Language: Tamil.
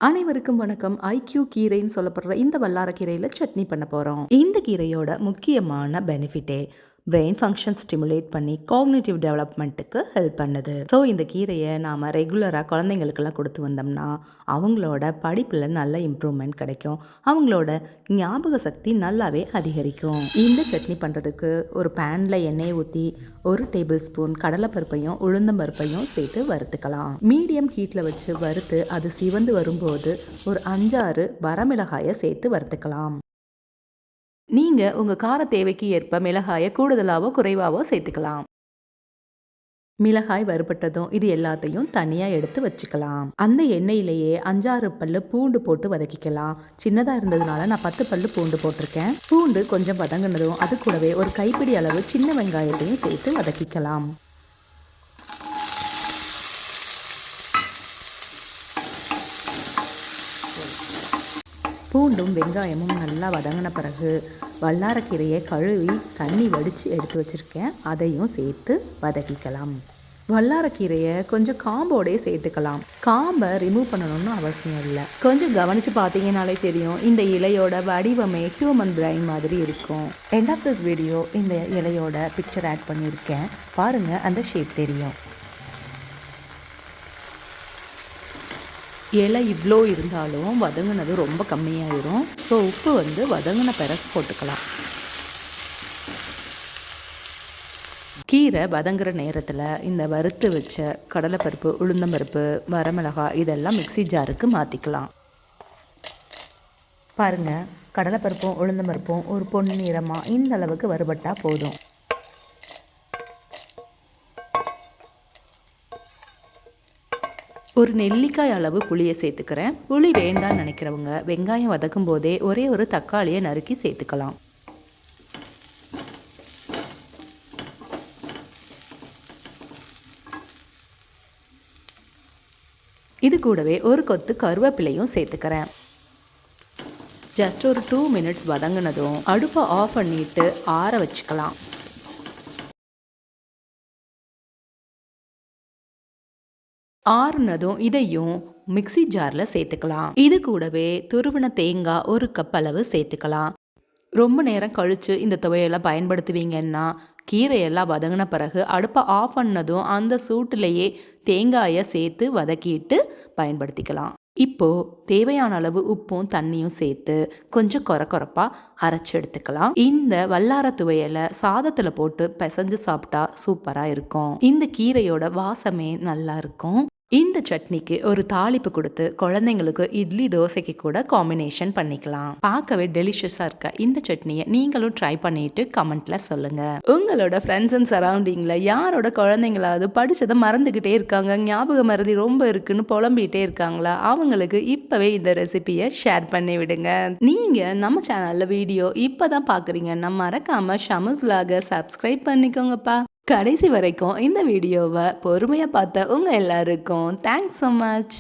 அனைவருக்கும் வணக்கம். ஐக்யூ கீரைன்னு சொல்லப்படுற இந்த வல்லார கீரையில சட்னி பண்ண போறோம். இந்த கீரையோட முக்கியமான பெனிஃபிட்டே பிரெயின் ஃபங்க்ஷன் ஸ்டிமுலேட் பண்ணி காக்னிட்டிவ் டெவலப்மெண்ட்டுக்கு ஹெல்ப் பண்ணுது. ஸோ இந்த கீரையை நாம் ரெகுலராக குழந்தைங்களுக்கெல்லாம் கொடுத்து வந்தோம்னா அவங்களோட படிப்பில் நல்ல இம்ப்ரூவ்மெண்ட் கிடைக்கும். அவங்களோட ஞாபக சக்தி நல்லாவே அதிகரிக்கும். இந்த சட்னி பண்ணுறதுக்கு ஒரு பேனில் எண்ணெயை ஊற்றி 1 டேபிள் ஸ்பூன் கடலைப்பருப்பையும் உளுந்தம்பருப்பையும் சேர்த்து வறுத்துக்கலாம். மீடியம் ஹீட்டில் வச்சு வறுத்து அது சிவந்து வரும்போது ஒரு 5-6 வரமிளகாயை சேர்த்து வறுத்துக்கலாம். நீங்கள் உங்கள் கார தேவைக்கு ஏற்ப மிளகாயை கூடுதலாவோ குறைவாவோ சேர்த்துக்கலாம். மிளகாய் வறுபட்டதும் இது எல்லாத்தையும் தனியாக எடுத்து வச்சுக்கலாம். அந்த எண்ணெயிலேயே 5-6 பல்லு பூண்டு போட்டு வதக்கிக்கலாம். சின்னதாக இருந்ததுனால நான் 10 பல்லு பூண்டு போட்டிருக்கேன். பூண்டு கொஞ்சம் வதங்கினதும் அது கூடவே ஒரு கைப்பிடி அளவு சின்ன வெங்காயத்தையும் சேர்த்து வதக்கிக்கலாம். பூண்டும் வெங்காயமும் நல்லா வதங்கின பிறகு வல்லாரக்கீரையை கழுவி தண்ணி வடித்து எடுத்து வச்சுருக்கேன். அதையும் சேர்த்து வதக்கிக்கலாம். வல்லாரக்கீரையை கொஞ்சம் காம்போடே சேர்த்துக்கலாம். காம்பை ரிமூவ் பண்ணணும்னு அவசியம் இல்லை. கொஞ்சம் கவனித்து பார்த்தீங்கனாலே தெரியும், இந்த இலையோட வடிவமே ஹியூமன் பிரைன் மாதிரி இருக்கும். எண்ட் ஆஃப் திஸ் வீடியோ இந்த இலையோட பிக்சர் ஆட் பண்ணியிருக்கேன். பாருங்கள், அந்த ஷேப் தெரியும். இலை இவ்வளோ இருந்தாலும் வதங்கினது ரொம்ப கம்மியாயிரும். ஸோ உப்பு வதங்கின பிறகு போட்டுக்கலாம். கீரை வதங்குற நேரத்தில் இந்த வறுத்து வச்ச கடலைப்பருப்பு, உளுந்தம்பருப்பு, வரமிளகாய் இதெல்லாம் மிக்ஸி ஜாருக்கு மாற்றிக்கலாம். பாருங்கள், கடலைப்பருப்பும் உளுந்தம்பருப்பும் ஒரு பொன்னிறமாக இந்த அளவுக்கு வறுபட்டால் போதும். ஒரு நெல்லிக்காய் அளவு புளியை சேர்த்துக்கிறேன். புளி வேண்டான்னு நினைக்கிறவங்க வெங்காயம் வதக்கும் போதே ஒரே ஒரு தக்காளியை நறுக்கி சேர்த்துக்கலாம். இது கூடவே ஒரு கொத்து கருவேப்பிலையும் சேர்த்துக்கிறேன். ஜஸ்ட் ஒரு 2 மினிட்ஸ் வதங்கினதும் அடுப்பை ஆஃப் பண்ணிட்டு ஆற வச்சுக்கலாம். ஆறுனதும் இதையும் மிக்ஸி ஜாரில் சேர்த்துக்கலாம். இது கூடவே துருவின தேங்காய் 1 கப் அளவு சேர்த்துக்கலாம். ரொம்ப நேரம் கழித்து இந்த துவையெல்லாம் பயன்படுத்துவீங்கன்னா கீரையெல்லாம் வதங்கின பிறகு அடுப்பை ஆஃப் பண்ணதும் அந்த சூட்டிலேயே தேங்காயை சேர்த்து வதக்கிட்டு பயன்படுத்திக்கலாம். இப்போது தேவையான அளவு உப்பும் தண்ணியும் சேர்த்து கொஞ்சம் கொரப்பாக அரைச்சி எடுத்துக்கலாம். இந்த வல்லார துவையலை சாதத்தில் போட்டு பிசைஞ்சு சாப்பிட்டா சூப்பராக இருக்கும். இந்த கீரையோட வாசமே நல்லா இருக்கும். இந்த சட்னிக்கு ஒரு தாளிப்பு கொடுத்து குழந்தைங்களுக்கு இட்லி தோசைக்கு கூட காம்பினேஷன் பண்ணிக்கலாம். பார்க்கவே டெலிஷியஸாக இருக்க இந்த சட்னியை நீங்களும் ட்ரை பண்ணிட்டு கமெண்ட்ல சொல்லுங்க. உங்களோட ஃப்ரெண்ட்ஸ் அண்ட் சரௌண்டிங்கில் யாரோட குழந்தைங்களாவது படிச்சதை மறந்துக்கிட்டே இருக்காங்க, ஞாபக மறதி ரொம்ப இருக்குன்னு புலம்பிகிட்டே இருக்காங்களா, அவங்களுக்கு இப்போவே இந்த ரெசிபியை ஷேர் பண்ணி விடுங்க. நீங்கள் நம்ம சேனலில் வீடியோ இப்போ தான் பார்க்குறீங்கன்னா மறக்காமல் ஷமஸ் vlog சப்ஸ்கிரைப் பண்ணிக்கோங்கப்பா. கடைசி வரைக்கும் இந்த வீடியோவை பொறுமையாக பார்த்த உங்கள் எல்லாருக்கும் தேங்க்ஸ் ஸோ மச்.